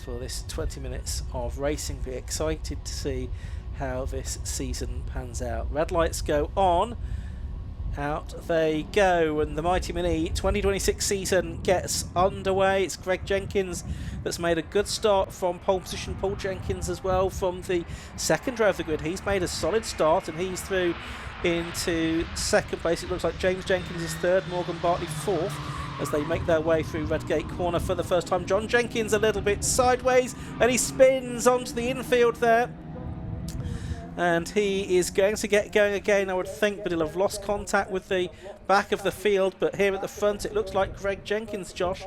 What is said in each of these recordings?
for this 20 minutes of racing. Be excited to see how this season pans out. Red lights go on. Out they go, and the Mighty Mini 2026 season gets underway. It's Greg Jenkins that's made a good start from pole position. Paul Jenkins as well from the second row of the grid. He's made a solid start and he's through into second place. It looks like James Jenkins is third, Morgan Bartley fourth, as they make their way through Redgate Corner for the first time. John Jenkins a little bit sideways and he spins onto the infield there. And he is going to get going again, I would think, but he'll have lost contact with the back of the field. But here at the front, it looks like Greg Jenkins, Josh,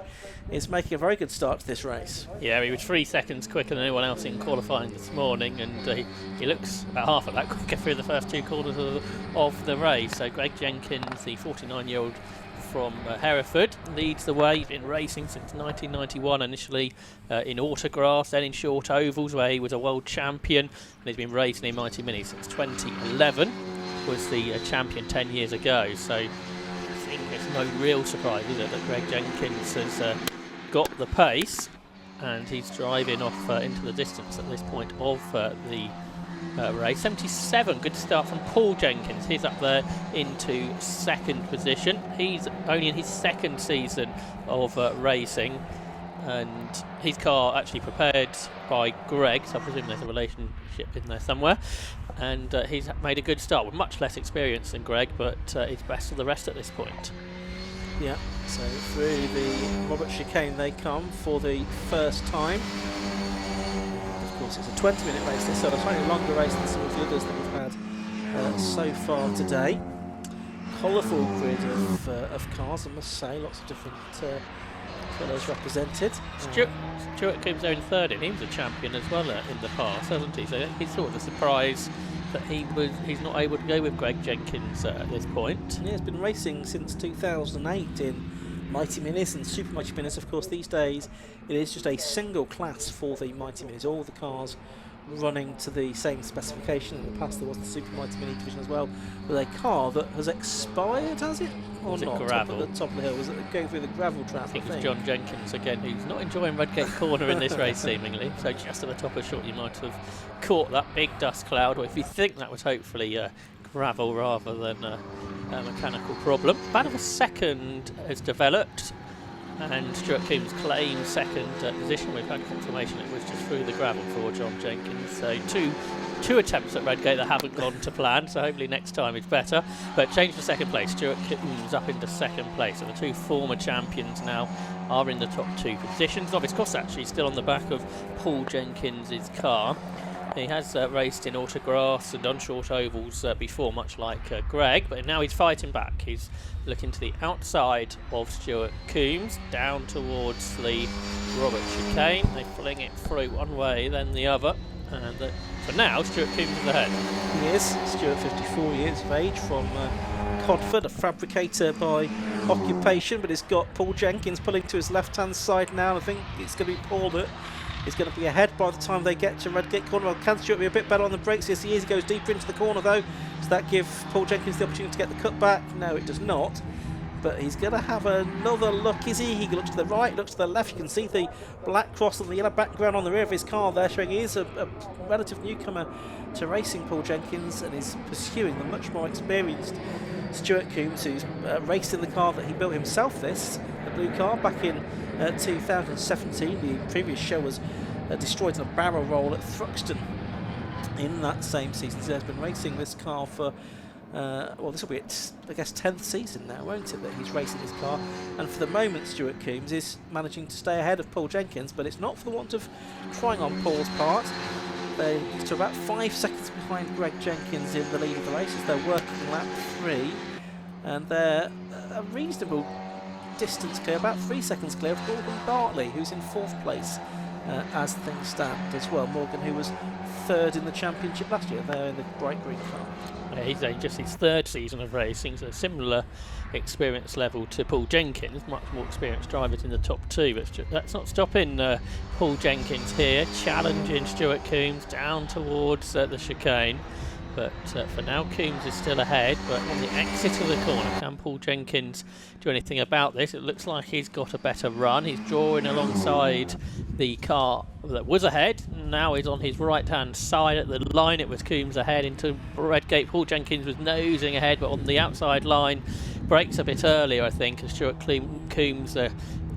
is making a very good start to this race. Yeah, he was 3 seconds quicker than anyone else in qualifying this morning, and he looks about half of that quicker through the first 2 quarters of the race. So Greg Jenkins, the 49-year-old from Hereford, leads the way. He's been racing since 1991, initially in autographs, then in short ovals where he was a world champion, and he's been racing in Mighty Mini since 2011, was the champion 10 years ago. So I think it's no real surprise, is it, that Greg Jenkins has got the pace, and he's driving off into the distance at this point of the race. 77, good start from Paul Jenkins. He's up there into second position. He's only in his second season of racing, and his car actually prepared by Greg, so I presume there's a relationship in there somewhere. And he's made a good start with much less experience than Greg, but he's best of the rest at this point. Yeah, so through the Robert chicane they come for the first time. It's a 20-minute race this, so a slightly longer race than some of the others that we've had so far today. Colourful grid of cars, I must say, lots of different colours represented. Stuart Coombs there in third, and he was a champion as well in the past, hasn't he? So he's sort of a surprise that he's not able to go with Greg Jenkins at this point. Yeah, he's been racing since 2008 in Mighty Minis and Super Mighty Minis. Of course, these days it is just a single class for the Mighty Minis, all the cars running to the same specification. In the past there was the Super Mighty Mini division as well, with a car that has expired, has it? Or was not? It gravel? Up at the top of the hill, was it going through the gravel trap? I think it was John Jenkins again, who's not enjoying Redgate Corner in this race seemingly. So just at the top of the short you might have caught that big dust cloud, or if you think that was hopefully gravel rather than a mechanical problem. About of a second has developed, and Stuart Coombs claims second position. We've had confirmation it was just through the gravel for John Jenkins. So two attempts at Redgate that haven't gone to plan, so hopefully next time it's better. But change to second place. Stuart Coombs up into second place, and the 2 former champions now are in the top 2 positions. Novice Cross actually still on the back of Paul Jenkins' car. He has raced in autographs and on short ovals before, much like Greg, but now he's fighting back. He's looking to the outside of Stuart Coombs, down towards the Robert chicane. They fling it through one way, then the other, and for now, Stuart Coombs is ahead. He is. Stuart, 54 years of age, from Codford, a fabricator by occupation, but he's got Paul Jenkins pulling to his left-hand side now, and I think it's going to be Paul that is going to be ahead by the time they get to Redgate Corner. Well, can Stuart be a bit better on the brakes? Yes, he is. He goes deeper into the corner, though. Does that give Paul Jenkins the opportunity to get the cut back? No, it does not. But he's going to have another look, is he? He looks to the right, looks to the left. You can see the black cross and the yellow background on the rear of his car there, showing he is a relative newcomer to racing, Paul Jenkins, and is pursuing the much more experienced Stuart Coombs, who's raced in the car that he built himself, the blue car, back in 2017. The previous show was destroyed in a barrel roll at Thruxton in that same season. So he's been racing this car for well, this will be its, I guess, 10th season now, won't it, that he's racing his car. And for the moment, Stuart Coombs is managing to stay ahead of Paul Jenkins, but it's not for the want of trying on Paul's part. They're to about 5 seconds behind Greg Jenkins in the lead of the race as they're working lap 3, and they're a reasonable distance clear, about 3 seconds clear of Morgan Bartley, who's in 4th place as things stand as well. Morgan, who was 3rd in the championship last year, there in the bright green car. He's just his 3rd season of racing, so a similar experience level to Paul Jenkins, much more experienced drivers in the top 2, but that's not stopping Paul Jenkins here, challenging Stuart Coombs down towards the chicane. But for now, Coombs is still ahead, but on the exit of the corner, can Paul Jenkins do anything about this? It looks like he's got a better run. He's drawing alongside the car that was ahead. Now he's on his right-hand side at the line. It was Coombs ahead into Redgate. Paul Jenkins was nosing ahead, but on the outside line, brakes a bit earlier, I think, as Stuart Coombs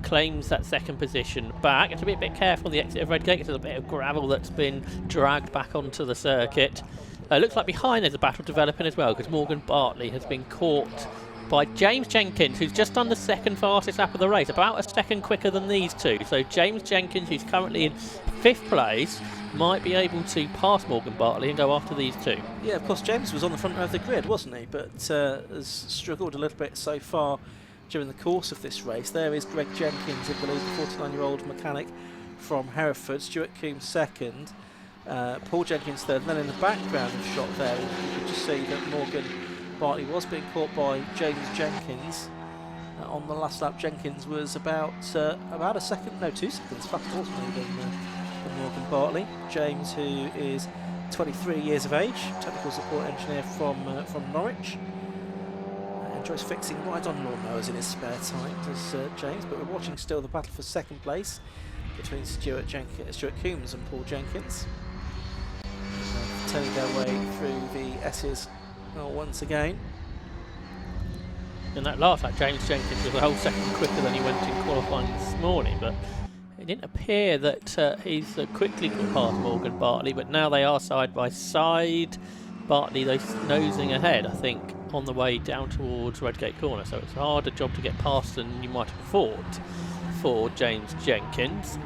claims that second position back. You have to be a bit careful on the exit of Redgate. There's a bit of gravel that's been dragged back onto the circuit. Looks like behind there's a battle developing as well, because Morgan Bartley has been caught by James Jenkins, who's just done the second fastest lap of the race, about a second quicker than these two. So James Jenkins, who's currently in 5th place, might be able to pass Morgan Bartley and go after these two. Yeah, of course, James was on the front row of the grid, wasn't he? But has struggled a little bit so far during the course of this race. There is Greg Jenkins, I believe, the 49-year-old mechanic from Hereford. Stuart Coombs second. Paul Jenkins third, and then in the background of shot there you could just see that Morgan Bartley was being caught by James Jenkins. On the last lap, Jenkins was about a second, no, 2 seconds faster, wasn't he, than Morgan Bartley. James, who is 23 years of age, technical support engineer from Norwich. Enjoys fixing ride-on lawnmowers in his spare time, does James, but we're watching still the battle for second place between Stuart Coombs and Paul Jenkins. Turning their way through the S's once again. In that last lap, James Jenkins was a whole second quicker than he went in qualifying this morning, but it didn't appear that he's quickly got past Morgan Bartley, but now they are side by side. Bartley, they're nosing ahead, I think, on the way down towards Redgate Corner, so it's a harder job to get past than you might have thought for James Jenkins.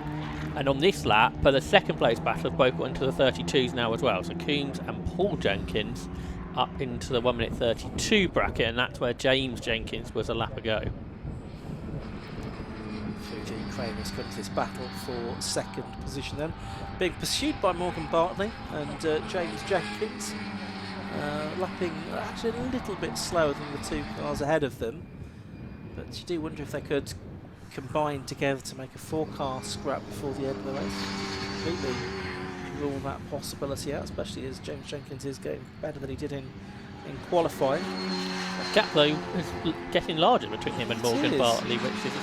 And on this lap, the second place battle have both got into the 32s now as well. So Coombs and Paul Jenkins up into the 1 minute 32 bracket, and that's where James Jenkins was a lap ago. Fuji Kramer's come to this battle for second position then. Being pursued by Morgan Bartley and James Jenkins. Lapping actually a little bit slower than the two cars ahead of them. But you do wonder if they could combine together to make a 4-car scrap before the end of the race. Completely rule that possibility out, especially as James Jenkins is going better than he did in qualifying. The gap though is getting larger between him and Morgan Bartley, which is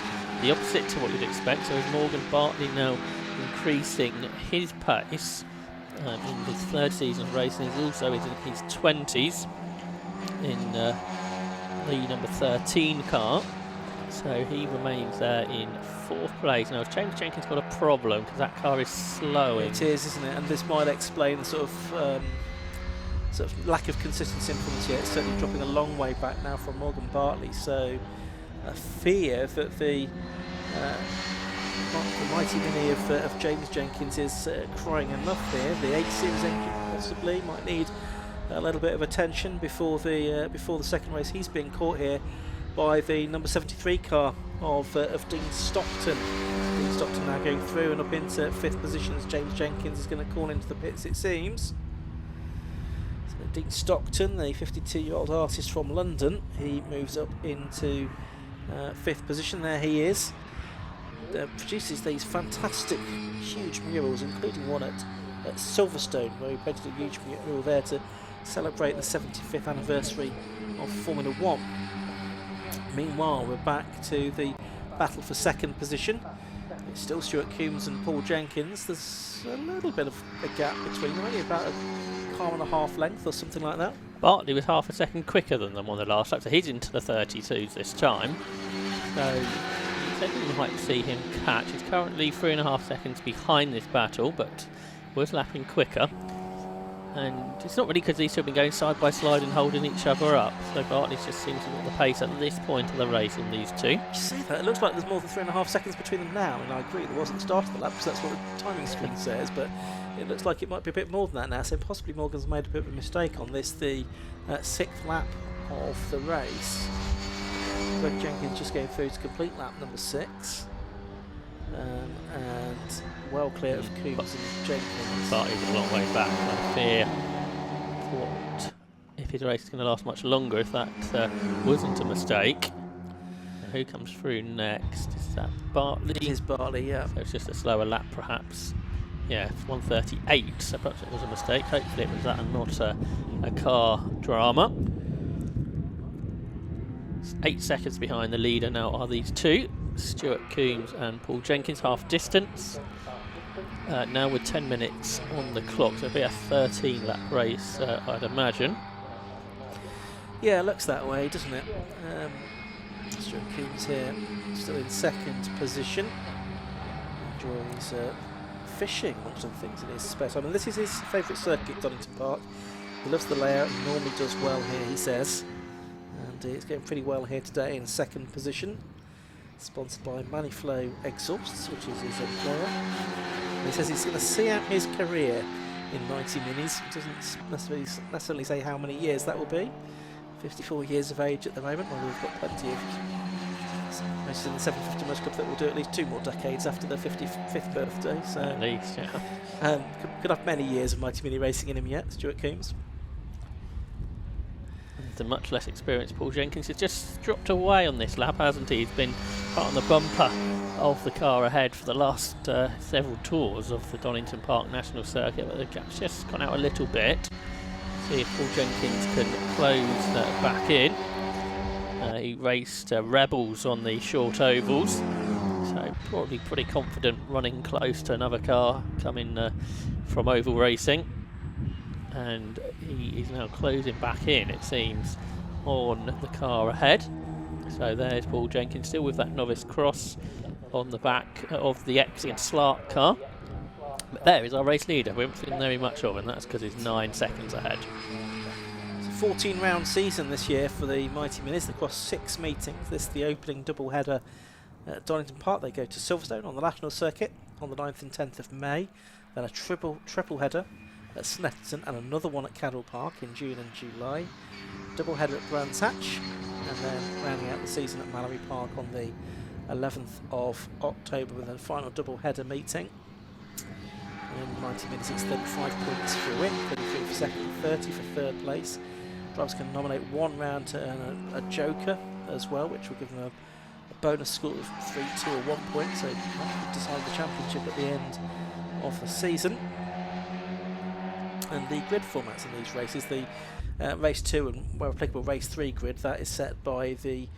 the opposite to what you'd expect. So is Morgan Bartley now increasing his pace in his 3rd season of racing. He's also in his 20s in the number 13 car. So he remains there in 4th place. Now, James Jenkins got a problem because that car is slowing. It is, isn't it? And this might explain the sort of lack of consistency in performance here. It's certainly dropping a long way back now from Morgan Bartley. So a fear that the mighty mini of James Jenkins is crying enough here. The 8 Series engine possibly might need a little bit of attention before the second race. He's being caught here by the number 73 car of Dean Stockton. Dean Stockton now going through and up into 5th position as James Jenkins is going to call into the pits, it seems. So Dean Stockton, the 52-year-old artist from London, he moves up into 5th position. There he is. Produces these fantastic huge murals, including one at Silverstone, where he painted a huge mural there to celebrate the 75th anniversary of Formula 1. Meanwhile, we're back to the battle for second position. It's still Stuart Coombs and Paul Jenkins. There's a little bit of a gap between them, only about a car and a half length or something like that. Bartley was half a second quicker than them on the last lap, so he's into the 32s this time. So you might see him catch. He's currently 3.5 seconds behind this battle, but was lapping quicker. And it's not really because these two have been going side by side and holding each other up. So Bartley just seems to have got the pace at this point of the race in these two. You say that, it looks like there's more than 3.5 seconds between them now, and I agree there wasn't the start of the lap, because that's what the timing screen says, but it looks like it might be a bit more than that now, so possibly Morgan's made a bit of a mistake on this, the 6th lap of the race. Greg Jenkins just going through to complete lap number 6. And well clear of Coombs and Jenkins. Bartley's a long way back. I fear what if his race is going to last much longer if that wasn't a mistake. And who comes through next? Is that Bartley? It is Bartley, yeah. So it's just a slower lap perhaps Yeah, 1:38, so perhaps it was a mistake. Hopefully it was that and not a car drama. 8 seconds behind the leader now are these two, Stuart Coombs and Paul Jenkins, half distance. Now with 10 minutes on the clock, so it'll be a 13-lap race, I'd imagine. Yeah, it looks that way, doesn't it? Stuart Coombs here, still in second position. Enjoys fishing, amongst other things, in his spare time. And this is his favourite circuit, Donington Park. He loves the layout, he normally does well here, he says. And he's going pretty well here today in second position. Sponsored by Maniflow Exhausts, which is his employer. And he says he's going to see out his career in 90 minis. He doesn't necessarily say how many years that will be. 54 years of age at the moment, well, we've got plenty of races in the 750 Most Club that will do at least 2 more decades after their 55th birthday. So at least, yeah. Could have many years of mighty mini racing in him yet, Stuart Coombs. The much less experienced Paul Jenkins has just dropped away on this lap, hasn't he? He's been part on the bumper of the car ahead for the last several tours of the Donington Park National Circuit, but the gap's just gone out a little bit. See if Paul Jenkins can close that back in. He raced Rebels on the short ovals, so probably pretty confident running close to another car coming from oval racing. And he is now closing back in, it seems, on the car ahead. So there's Paul Jenkins, still with that novice cross on the back of the Exian Slark car. But there is our race leader. We haven't seen very much of him, and that's because he's 9 seconds ahead. It's a 14-round season this year for the Mighty Minis. They've got 6 meetings. This is the opening double header at Donington Park. They go to Silverstone on the National Circuit on the 9th and 10th of May. Then a triple header at Snetterton and another one at Cadwell Park in June and July. Double header at Brands Hatch, and then rounding out the season at Mallory Park on the 11th of October with a final double header meeting. And in 90 minutes it's 35 points for a win, 33 for second, 30 for third place. Drivers can nominate 1 round to earn a joker as well, which will give them a bonus score of 3, 2 or 1 point, so that could decide the championship at the end of the season. And the grid formats in these races, the race 2 and where applicable race 3 grid, that is set by the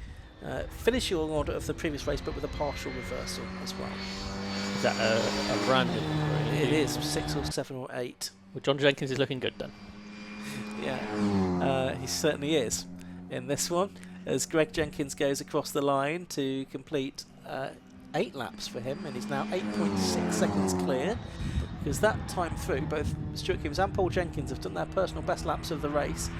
finishing order of the previous race but with a partial reversal as well. Is that a random? It is 6 or 7 or 8. Well, John Jenkins is looking good then. Yeah, he certainly is in this one, as Greg Jenkins goes across the line to complete 8 laps for him, and he's now 8.6 seconds clear. Because that time through, both Stuart Coombs and Paul Jenkins have done their personal best laps of the race.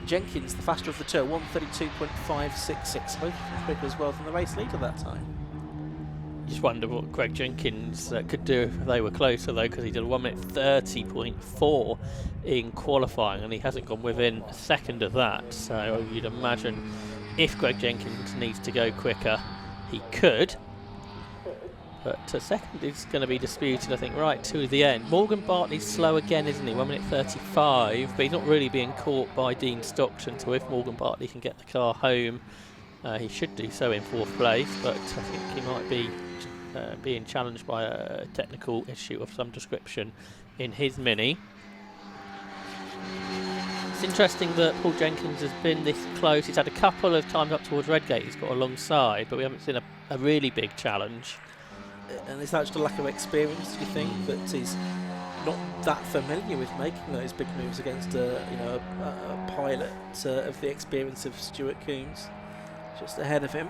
Jenkins, the faster of the two, 1:32.566, both quicker as well than the race leader that time. Just wonder what Greg Jenkins could do if they were closer though, because he did a 1:30.4 in qualifying, and he hasn't gone within a second of that. So you'd imagine if Greg Jenkins needs to go quicker, he could. But second is going to be disputed, I think, right to the end. Morgan Bartley's slow again, isn't he? 1:35, but he's not really being caught by Dean Stockton. So if Morgan Bartley can get the car home, he should do so in 4th place. But I think he might be being challenged by a technical issue of some description in his Mini. It's interesting that Paul Jenkins has been this close. He's had a couple of times up towards Redgate he's got alongside, but we haven't seen a really big challenge. And is that just a lack of experience, do you think, that he's not that familiar with making those big moves against a pilot of the experience of Stuart Coombs just ahead of him?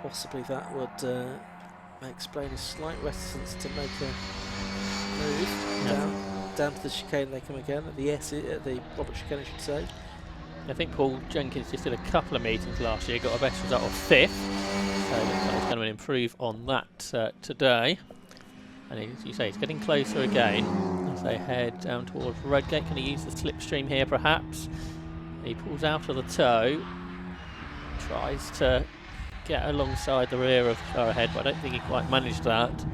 Possibly that would explain his slight reticence to make a move down to the chicane. They come again at the Robert chicane, I should say. I think Paul Jenkins just did a couple of meetings last year, got a best result of 5th, so he's going to improve on that today. And as you say, he's getting closer again as they head down towards Redgate. Can he use the slipstream here perhaps? He pulls out of the toe, tries to get alongside the rear of the car ahead, but I don't think he quite managed that.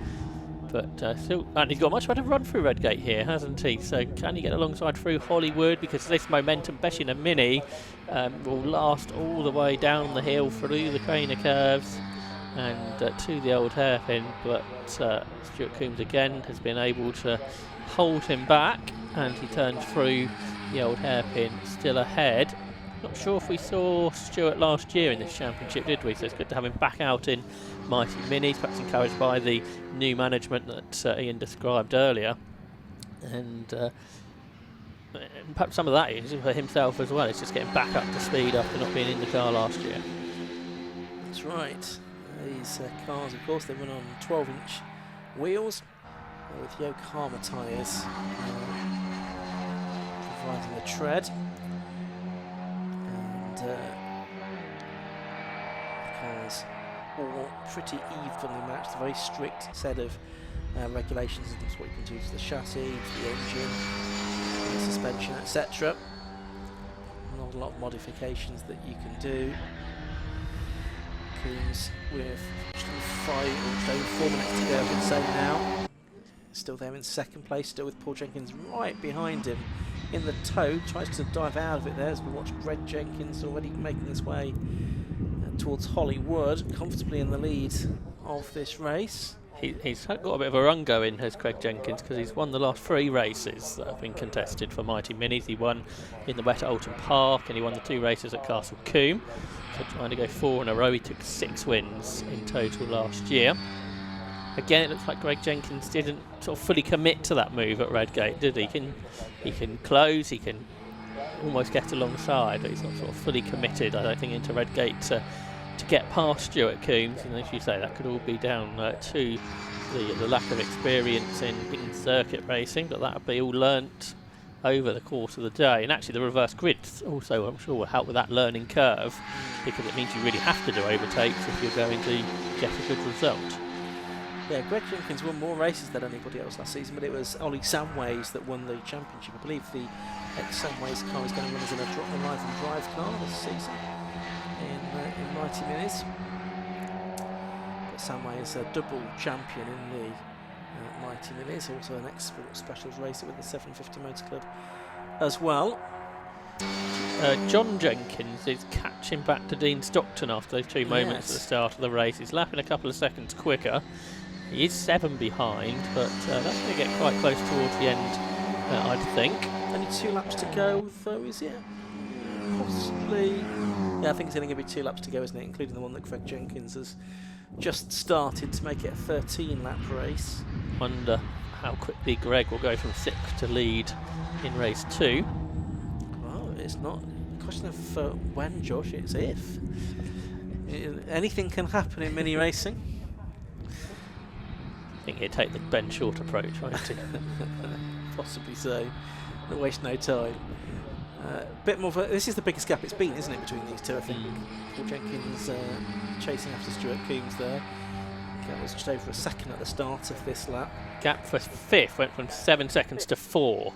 But still, and he's got a much better run through Redgate here, hasn't he? So can he get alongside through Hollywood? Because this momentum, especially in a Mini, will last all the way down the hill through the Craner curves and to the old hairpin, but Stuart Coombs again has been able to hold him back, and he turns through the old hairpin, still ahead. Not sure if we saw Stuart last year in this championship, did we? So it's good to have him back out in Mighty Minis, perhaps encouraged by the new management that Ian described earlier. And perhaps some of that is for himself as well. It's just getting back up to speed after not being in the car last year. That's right. These cars, of course, they run on 12-inch wheels with Yokohama tyres providing the tread. And the cars all pretty evenly matched. A very strict set of regulations in terms of what you can do to the chassis, to the engine, the suspension, etc. Not a lot of modifications that you can do. Coombs with 4 minutes to go, I would say now. Still there in second place, still with Paul Jenkins right behind him in the tow. Tries to dive out of it there as we watch Greg Jenkins already making his way towards Hollywood, comfortably in the lead of this race. He's got a bit of a run going, has Craig Jenkins, because he's won the last 3 races that have been contested for Mighty Minis. He won in the wet at Alton Park, and he won the 2 races at Castle Combe. So trying to go 4 in a row. He took 6 wins in total last year. Again, it looks like Greg Jenkins didn't sort of fully commit to that move at Redgate, did he? He can close, he can almost get alongside, but he's not sort of fully committed, I don't think, into Redgate to get past Stuart Coombs. And as you say, that could all be down to the lack of experience in circuit racing, but that would be all learnt over the course of the day. And actually the reverse grids also, I'm sure, will help with that learning curve, because it means you really have to do overtakes if you're going to get a good result. Yeah, Greg Jenkins won more races than anybody else last season, but it was Ollie Samways that won the championship. I believe the ex-Samways car is going to run as in a live and drive car this season in Mighty Minis. But Samway is a double champion in the Mighty Minis, also an export specials racer with the 750 Motor Club as well. John Jenkins is catching back to Dean Stockton after those 2 moments at the start of the race. He's lapping a couple of seconds quicker. He is 7 behind, but that's going to get quite close towards the end, I'd think. Only 2 laps to go, though, is it? Possibly. Yeah, I think it's only going to be 2 laps to go, isn't it? Including the one that Greg Jenkins has just started to make it a 13-lap race. Wonder how quickly Greg will go from 6th to lead in race 2. Well, it's not a question of when, Josh, it's if. Anything can happen in mini racing. I think he'd take the Ben Short approach, won't he? Possibly so. Don't waste no time. Bit more. This is the biggest gap it's been, isn't it, between these two? I think Paul Jenkins chasing after Stuart Coombs there. That was just over a second at the start of this lap. Gap for 5th went from 7 seconds to 4.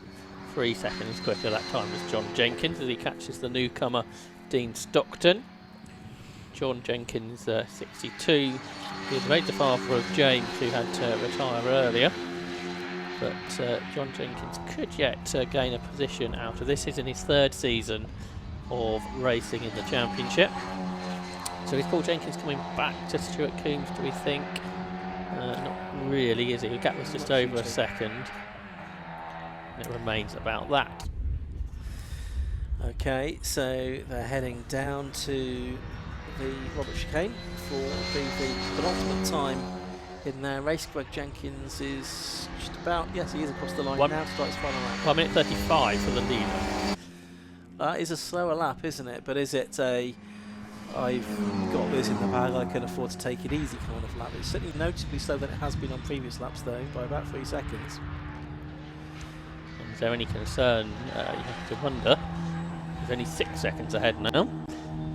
3 seconds quicker that time was John Jenkins as he catches the newcomer Dean Stockton. John Jenkins, 62. He was made the father of James, who had to retire earlier. But John Jenkins could yet gain a position out of this. He's in his 3rd season of racing in the championship. So is Paul Jenkins coming back to Stuart Coombs, do we think? Not really, is he? The gap was just over a second. It remains about that. Okay, so they're heading down to the Robert Chicane for the penultimate time in their race. Greg Jenkins is just about, yes, he is across the line now to start his final lap. 1 minute 35 for the leader. That is a slower lap, isn't it? But is it a I've got this in the bag, I can afford to take it easy kind of lap? It's certainly noticeably slower than it has been on previous laps, though, by about 3 seconds. Is there any concern? You have to wonder. He's only 6 seconds ahead now.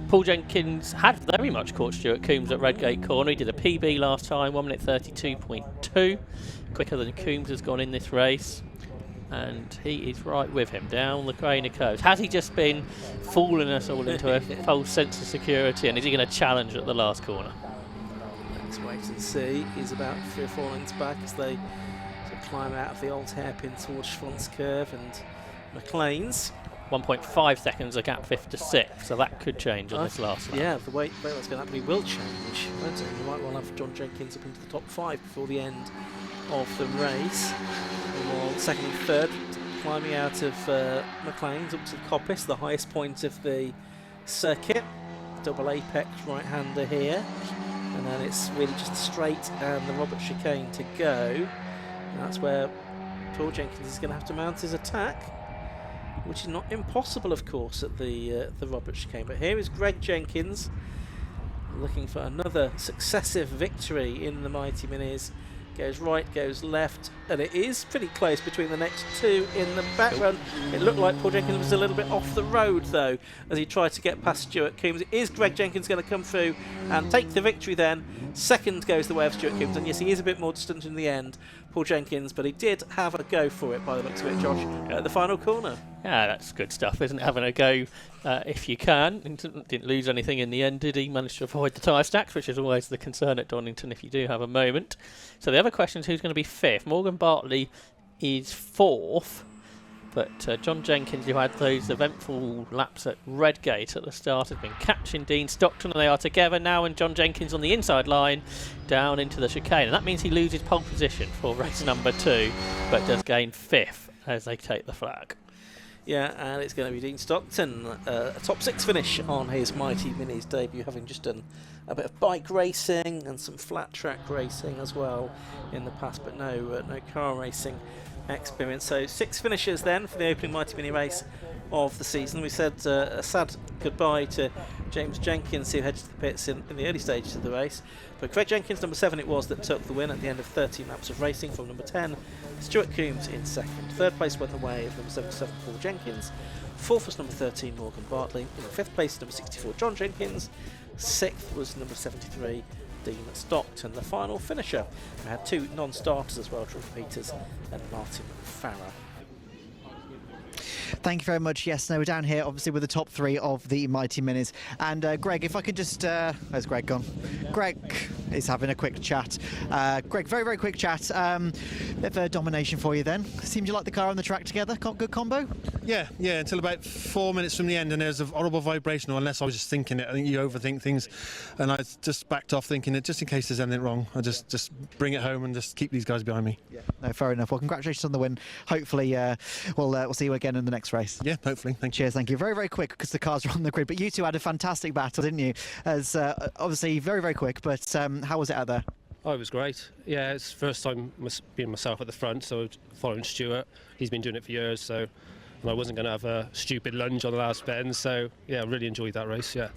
Paul Jenkins had very much caught Stuart Coombs at Redgate Corner. He did a PB last time, 1 minute 32.2. Quicker than Coombs has gone in this race. And he is right with him down the Craner Coast. Has he just been fooling us all into a false sense of security, and is he going to challenge at the last corner? Let's wait and see. He's about 3 or 4 lengths back as they sort of climb out of the old hairpin towards Schwantz Curve and McLean's. 1.5 seconds a gap 5 to 6, so that could change on this last lap. Yeah, the way that's going to happen will change, won't it? You might well have John Jenkins up into the top 5 before the end of the race. While second and third climbing out of McLean's up to the coppice, the highest point of the circuit. Double apex right-hander here, and then it's really just straight and the Robert chicane to go. And that's where Paul Jenkins is going to have to mount his attack, which is not impossible, of course, at the Robert chicane. But here is Greg Jenkins looking for another successive victory in the Mighty Minis. Goes right, goes left, and it is pretty close between the next two in the back run. It looked like Paul Jenkins was a little bit off the road, though, as he tried to get past Stuart Coombs. Is Greg Jenkins going to come through and take the victory then? Second goes the way of Stuart Coombs, and yes, he is a bit more distant in the end, Paul Jenkins, but he did have a go for it by the looks of it, Josh, at the final corner. Yeah, that's good stuff, isn't it? Having a go if you can. Didn't lose anything in the end, did he? Managed to avoid the tyre stacks, which is always the concern at Donington if you do have a moment. So the other question is who's going to be fifth. Morgan Bartley is fourth, but John Jenkins, who had those eventful laps at Redgate at the start, has been catching Dean Stockton, and they are together now, and John Jenkins on the inside line down into the chicane, and that means he loses pole position for race number 2, but does gain fifth as they take the flag. Yeah, and it's going to be Dean Stockton, a top 6 finish on his Mighty Minis debut, having just done a bit of bike racing and some flat track racing as well in the past, but no car racing experience. So 6 finishes then for the opening Mighty Mini race of the season. We said a sad goodbye to James Jenkins, who headed to the pits in the early stages of the race. But Greg Jenkins, number 7 it was, that took the win at the end of 13 laps of racing from number 10. Stuart Coombs in second. Third place went the way of number 77 Paul Jenkins. Fourth was number 13 Morgan Bartley. In the fifth place number 64 John Jenkins. Sixth was number 73 Dean Stockton. The final finisher, we had 2 non-starters as well, Drew Peters and Martin Farrer. Thank you very much. Yes, no, we're down here obviously with the top 3 of the Mighty Minis. And Greg, if I could just... where's Greg gone? Greg is having a quick chat. Greg, very, very quick chat. Bit of a domination for you then. Seemed you like the car and the track together? Good combo? Yeah, until about 4 minutes from the end, and there's a horrible vibration, or unless I was just thinking it. I think you overthink things, and I just backed off thinking it, just in case there's anything wrong. I just bring it home and just keep these guys behind me. Yeah, no, fair enough. Well, congratulations on the win. Hopefully we'll see you again in the next race. Yeah, hopefully. Thank you. Cheers, thank you. Very, very quick, because the cars are on the grid, but you two had a fantastic battle, didn't you? As obviously very, very quick, but how was it out there? Oh, it was great. Yeah, it's the first time being myself at the front, so following Stuart. He's been doing it for years, so I wasn't going to have a stupid lunge on the last bend, so yeah, I really enjoyed that race, yeah.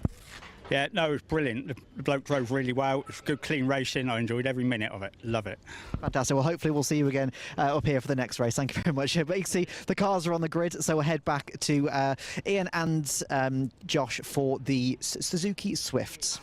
Yeah, no, it was brilliant. The bloke drove really well. It was good, clean racing. I enjoyed every minute of it. Love it. Fantastic. Well, hopefully we'll see you again up here for the next race. Thank you very much. But you can see the cars are on the grid, so we'll head back to Ian and Josh for the Suzuki Swifts.